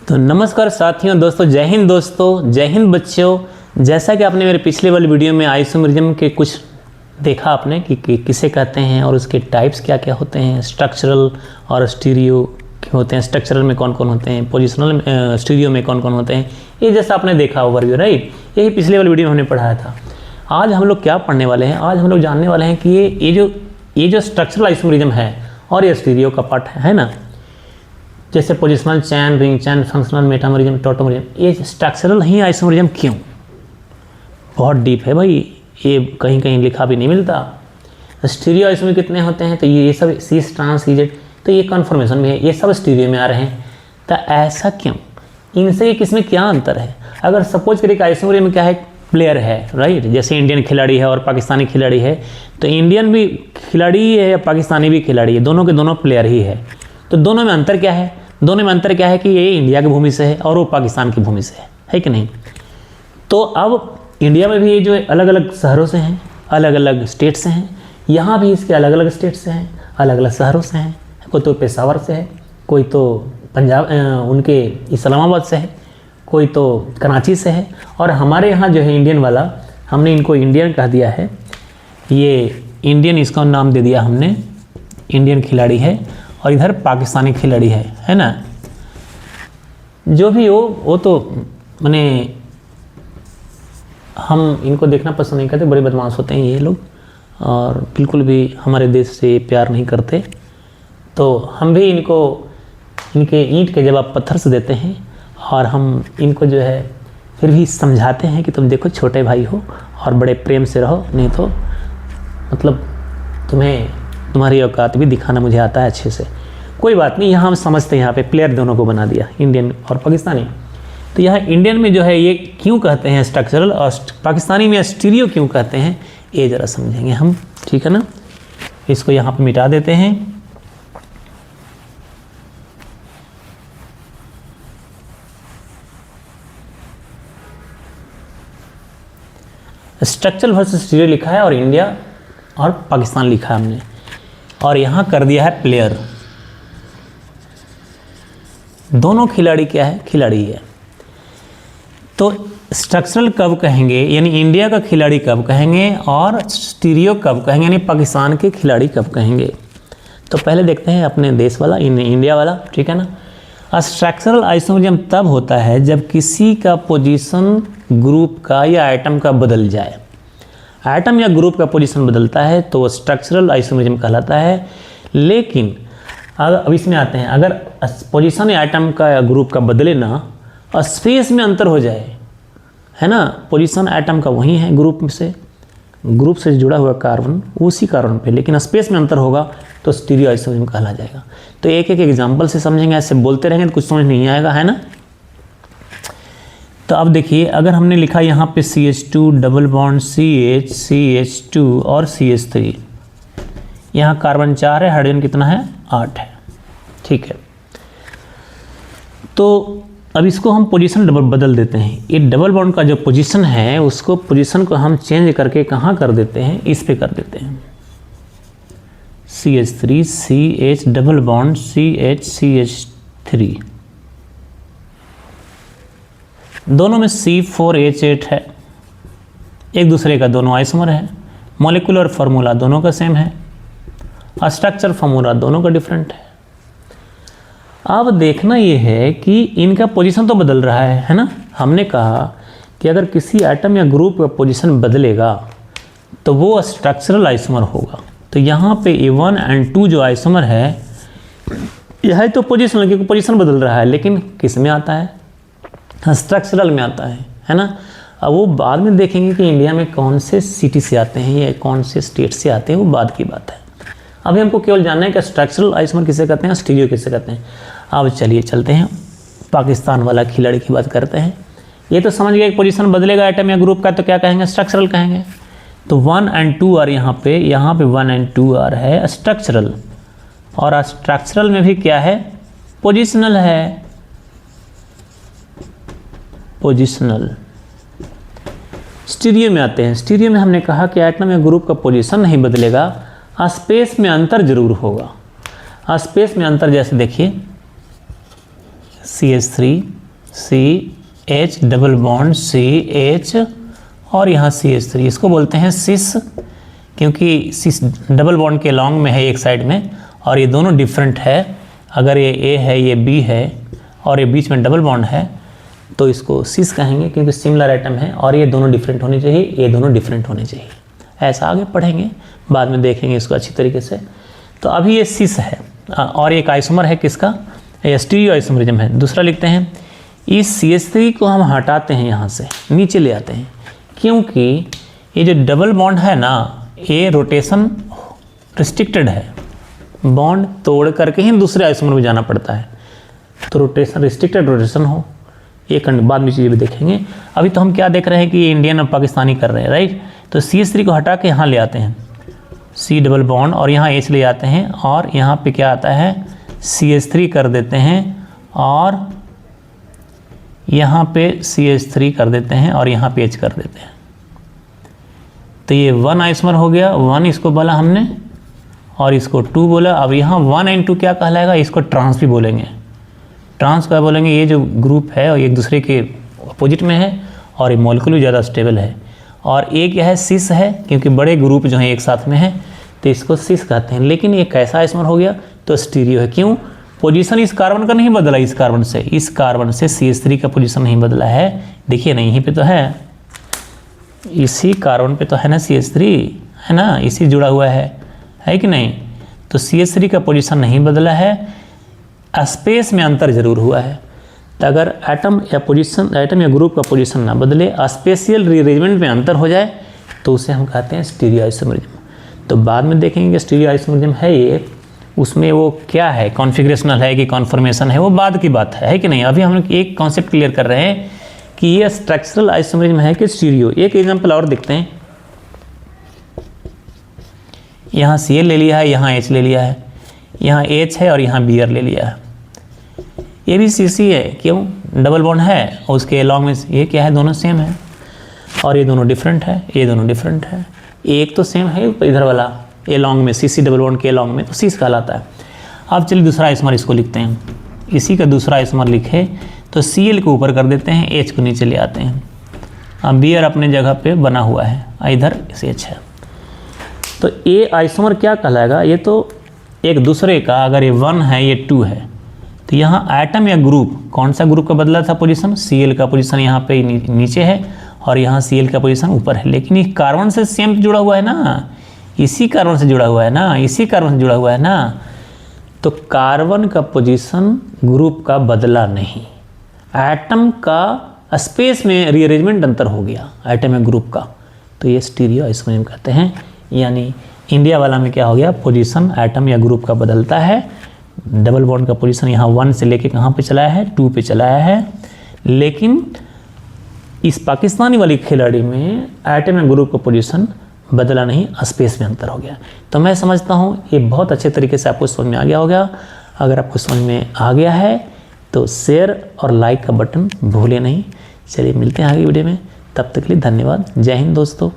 तो नमस्कार साथियों, दोस्तों, जय हिंद दोस्तों, जय हिंद बच्चों। जैसा कि आपने मेरे पिछले वाले वीडियो में आइसोमरिज्म के कुछ देखा आपने कि किसे कहते हैं और उसके टाइप्स क्या क्या होते हैं, स्ट्रक्चरल और स्टीरियो होते हैं। स्ट्रक्चरल में कौन कौन होते हैं, पोजिशनल स्टीरियो में कौन कौन होते हैं, ये जैसा आपने देखा ओवरव्यू, राइट। यही पिछले वाले वीडियो में हमने पढ़ाया था। आज हम लोग क्या पढ़ने वाले हैं, आज हम लोग जानने वाले हैं कि ये जो स्ट्रक्चरल आइसोमरिज्म है और ये स्टीरियो का पार्ट है ना। जैसे पोजिशनल चैन, रिंग चैन, फंक्शनल, मेटामरिज्म, टोटोमरिज्म, ये स्ट्रक्चरल ही आइसोमरिज्म क्यों? बहुत डीप है भाई, ये कहीं कहीं लिखा भी नहीं मिलता। स्टीरियो आइसोमर कितने होते हैं, तो ये सब सीस ट्रांस ईजेड, तो ये कन्फर्मेशन में है, ये सब स्टीरियो में आ रहे हैं। तो ऐसा क्यों, इनसे किसमें क्या अंतर है? अगर सपोज करिए कि आइसोमर में क्या है, प्लेयर है, राइट। जैसे इंडियन खिलाड़ी है और पाकिस्तानी खिलाड़ी है, तो इंडियन भी खिलाड़ी है या पाकिस्तानी भी खिलाड़ी है, दोनों के दोनों प्लेयर ही है। तो दोनों में अंतर क्या है? दोनों में अंतर क्या है कि ये इंडिया की भूमि से है और वो पाकिस्तान की भूमि से है कि नहीं। तो अब इंडिया में भी ये जो अलग अलग शहरों से हैं, अलग अलग स्टेट से हैं, यहाँ भी इसके अलग अलग स्टेट से हैं, अलग अलग शहरों से हैं। कोई तो पेशावर से है, कोई तो पंजाब उनके इस्लामाबाद से है, कोई तो कराची से है। और हमारे यहाँ जो है इंडियन वाला, हमने इनको इंडियन कह दिया है, ये इंडियन इसका नाम दे दिया हमने, इंडियन खिलाड़ी है। और इधर पाकिस्तानी खिलाड़ी है ना। जो भी हो, वो तो माने हम इनको देखना पसंद नहीं करते, बड़े बदमाश होते हैं ये लोग और बिल्कुल भी हमारे देश से प्यार नहीं करते। तो हम भी इनको इनके ईंट के जवाब पत्थर से देते हैं और हम इनको जो है फिर भी समझाते हैं कि तुम देखो छोटे भाई हो और बड़े प्रेम से रहो, नहीं तो मतलब तुम्हारी औकात भी दिखाना मुझे आता है अच्छे से। कोई बात नहीं, यहाँ हम समझते हैं, यहाँ पे प्लेयर दोनों को बना दिया, इंडियन और पाकिस्तानी। तो यहाँ इंडियन में जो है ये क्यों कहते हैं स्ट्रक्चरल और पाकिस्तानी में स्टीरियो क्यों कहते हैं, ये ज़रा समझेंगे हम, ठीक है ना। इसको यहाँ पे मिटा देते हैं। स्ट्रक्चरल वर्सेस स्टीरियो लिखा है और इंडिया और पाकिस्तान लिखा है हमने, और यहाँ कर दिया है प्लेयर। दोनों खिलाड़ी क्या है, खिलाड़ी है। तो स्ट्रक्चरल कब कहेंगे, यानी इंडिया का खिलाड़ी कब कहेंगे, और स्टीरियो कब कहेंगे, यानी पाकिस्तान के खिलाड़ी कब कहेंगे। तो पहले देखते हैं अपने देश वाला, इंडिया वाला, ठीक है ना। स्ट्रक्चरल आइसोमरिज्म तब होता है जब किसी का पोजीशन ग्रुप का या आइटम का बदल जाए। आइटम या ग्रुप का पोजीशन बदलता है तो वो स्ट्रक्चरल आइसोमरिज्म कहलाता है। लेकिन अब इसमें आते हैं, अगर पोजीशन या आइटम का या ग्रुप का बदले ना और स्पेस में अंतर हो जाए, है ना, पोजीशन आइटम का वही है, ग्रुप से जुड़ा हुआ कार्बन उसी कार्बन पे, लेकिन स्पेस में अंतर होगा तो स्टीरियो आइसोमरिज्म कहला जाएगा। तो एक एक एग्जाम्पल से समझेंगे, ऐसे बोलते रहेंगे तो कुछ समझ नहीं आएगा, है ना। तो अब देखिए, अगर हमने लिखा यहाँ पे CH2 double bond CH, CH2 और CH3, यहाँ कार्बन 4 है, हाइड्रोजन कितना है, 8 है, ठीक है। तो अब इसको हम पोजीशन बदल देते हैं। ये डबल बॉन्ड का जो पोजीशन है, उसको पोजीशन को हम चेंज करके कहाँ कर देते हैं, इस पे कर देते हैं। CH3 CH double bond CH CH3, दोनों में C4H8 है, एक दूसरे का दोनों आइसोमर है। मॉलिक्यूलर फार्मूला दोनों का सेम है, स्ट्रक्चर फार्मूला दोनों का डिफरेंट है। अब देखना ये है कि इनका पोजीशन तो बदल रहा है ना। हमने कहा कि अगर किसी आइटम या ग्रुप का पोजीशन बदलेगा तो वो स्ट्रक्चरल आइसोमर होगा। तो यहाँ पे A1 और 2 जो आइसोमर है, यह तो पोजीशन, क्योंकि पोजीशन बदल रहा है, लेकिन किस में आता है, स्ट्रक्चरल में आता है ना। अब वो बाद में देखेंगे कि इंडिया में कौन से सिटी से आते हैं या कौन से स्टेट से आते हैं, वो बाद की बात है। अभी हमको केवल जानना है कि स्ट्रक्चरल आइसोमर किसे कहते हैं, स्टीरियो किसे कहते हैं। अब चलिए चलते हैं, पाकिस्तान वाला खिलाड़ी की बात करते हैं। ये तो समझ गए, पोजीशन बदलेगा आइटम या ग्रुप का तो क्या कहेंगे, स्ट्रक्चरल कहेंगे। तो 1 और 2 आर यहाँ पे 1 और 2 आर है स्ट्रक्चरल, और स्ट्रक्चरल में भी क्या है, पोजिशनल है, पोजिशनल। स्टीरियो में आते हैं। स्टीरियो में हमने कहा कि आइटम या ग्रुप का पोजीशन नहीं बदलेगा, स्पेस में अंतर जरूर होगा। स्पेस में अंतर जैसे देखिए CH3 CH double bond CH और यहाँ CH3, इसको बोलते हैं सिस, क्योंकि सिस डबल बॉन्ड के लॉन्ग में है एक साइड में और ये दोनों डिफरेंट है। अगर ये A है ये B है और ये बीच में डबल बॉन्ड है तो इसको सिस कहेंगे, क्योंकि सिमिलर एटम है और ये दोनों डिफरेंट होने चाहिए, ये दोनों डिफरेंट होने चाहिए। ऐसा आगे पढ़ेंगे, बाद में देखेंगे इसको अच्छी तरीके से। तो अभी ये सिस है और एक आइसोमर है किसका, ये स्टीरियो आइसोमरिज्म है। दूसरा लिखते हैं, इस CH3 को हम हटाते हैं, यहाँ से नीचे ले आते हैं, क्योंकि ये जो डबल बॉन्ड है ना ये रोटेशन रिस्ट्रिक्टेड है, बॉन्ड तोड़ करके ही दूसरे आइसोमर में जाना पड़ता है। तो रोटेशन रिस्ट्रिक्टेड रोटेशन हो, ये बाद में चीज़ें भी देखेंगे। अभी तो हम क्या देख रहे हैं कि ये इंडियन और पाकिस्तानी कर रहे हैं, राइट। तो CH3 को हटा के यहाँ ले आते हैं, C डबल बॉन्ड और यहाँ H ले आते हैं और यहाँ पे क्या आता है CH3 कर देते हैं और यहाँ पे CH3 कर देते हैं और यहाँ पे H कर देते हैं। तो ये 1 आइसोमर हो गया, 1 इसको बोला हमने और इसको 2 बोला। अब यहाँ 1 एंड 2 क्या कहलाएगा, इसको ट्रांस भी बोलेंगे। ट्रांस क्या बोलेंगे, ये जो ग्रुप है और एक दूसरे के अपोजिट में है और ये मॉलिक्यूल ज़्यादा स्टेबल है। और एक यह है सिस है, क्योंकि बड़े ग्रुप जो हैं एक साथ में है तो इसको सिस कहते हैं। लेकिन ये कैसा आइसोमर हो गया, तो स्टीरियो है। क्यों, पोजीशन इस कार्बन का नहीं बदला, इस कार्बन से CH3 का पोजीशन नहीं बदला है। देखिए ना यहीं पे तो है, इसी कार्बन पे तो है ना CH3, है ना, इसी जुड़ा हुआ है कि नहीं। तो CH3 का पोजीशन नहीं बदला है, स्पेस में अंतर जरूर हुआ है। तो अगर एटम या ग्रुप का पोजीशन ना बदले, स्पेशियल रीअरेंजमेंट में अंतर हो जाए तो उसे हम कहते हैं स्टीरियो आइसोमरिज्म। तो बाद में देखेंगे कि स्टीरियो आइसोमरिज्म है ये, उसमें वो क्या है, कॉन्फ़िगरेशनल है कि कॉन्फॉर्मेशन है, वो बाद की बात है कि नहीं। अभी हम लोग एक कॉन्सेप्ट क्लियर कर रहे हैं कि ये स्ट्रक्चरल आइसोमरिज्म है कि स्टीरियो। एक एग्जांपल और देखते हैं, यहाँ Cl ले लिया है, यहाँ H ले लिया है, यहाँ H है और यहाँ Br ले लिया है। ये भी CC है, क्यों, डबल बॉन्ड है और उसके लॉन्ग में ये क्या है, दोनों सेम है और ये दोनों डिफरेंट है, ये दोनों डिफरेंट है। एक तो सेम है इधर वाला ए लॉन्ग में, CC डबल बॉन्ड के लॉन्ग में, तो सिस कहलाता है। अब चलिए दूसरा आइसोमर इसको लिखते हैं, इसी का दूसरा आइसोमर लिखे तो Cl को ऊपर कर देते हैं, H को नीचे ले आते हैं। अब Br अपने जगह पे बना हुआ है, इधर H है। तो ये आइसोमर क्या कहलाएगा, ये तो एक दूसरे का, अगर ये 1 है ये 2 है तो यहाँ एटम या ग्रुप, कौन सा ग्रुप का बदला था पोजीशन, Cl का पोजीशन यहाँ पे नीचे है और यहाँ Cl का पोजीशन ऊपर है। लेकिन ये कार्बन से सेम जुड़ा हुआ है ना, इसी कार्बन से जुड़ा हुआ है ना, इसी कार्बन से जुड़ा हुआ है ना, तो कार्बन का पोजीशन ग्रुप का बदला नहीं, एटम का स्पेस में रीअरेंजमेंट अंतर हो गया एटम या ग्रुप का, तो ये स्टीरियो आइसोमरिज्म कहते हैं। यानी इंडिया वाला में क्या हो गया, पोजीशन एटम या ग्रुप का बदलता है, डबल बॉन्ड का पोजीशन यहाँ 1 से लेके कहाँ पे चलाया है, 2 पे चलाया है। लेकिन इस पाकिस्तानी वाली खिलाड़ी में एटम या ग्रुप का पोजीशन बदला नहीं, स्पेस में अंतर हो गया। तो मैं समझता हूँ ये बहुत अच्छे तरीके से आपको समझ में आ गया होगा। अगर आपको समझ में आ गया है तो शेयर और लाइक का बटन भूले नहीं। चलिए मिलते हैं आगे वीडियो में, तब तक के लिए धन्यवाद। जय हिंद दोस्तों।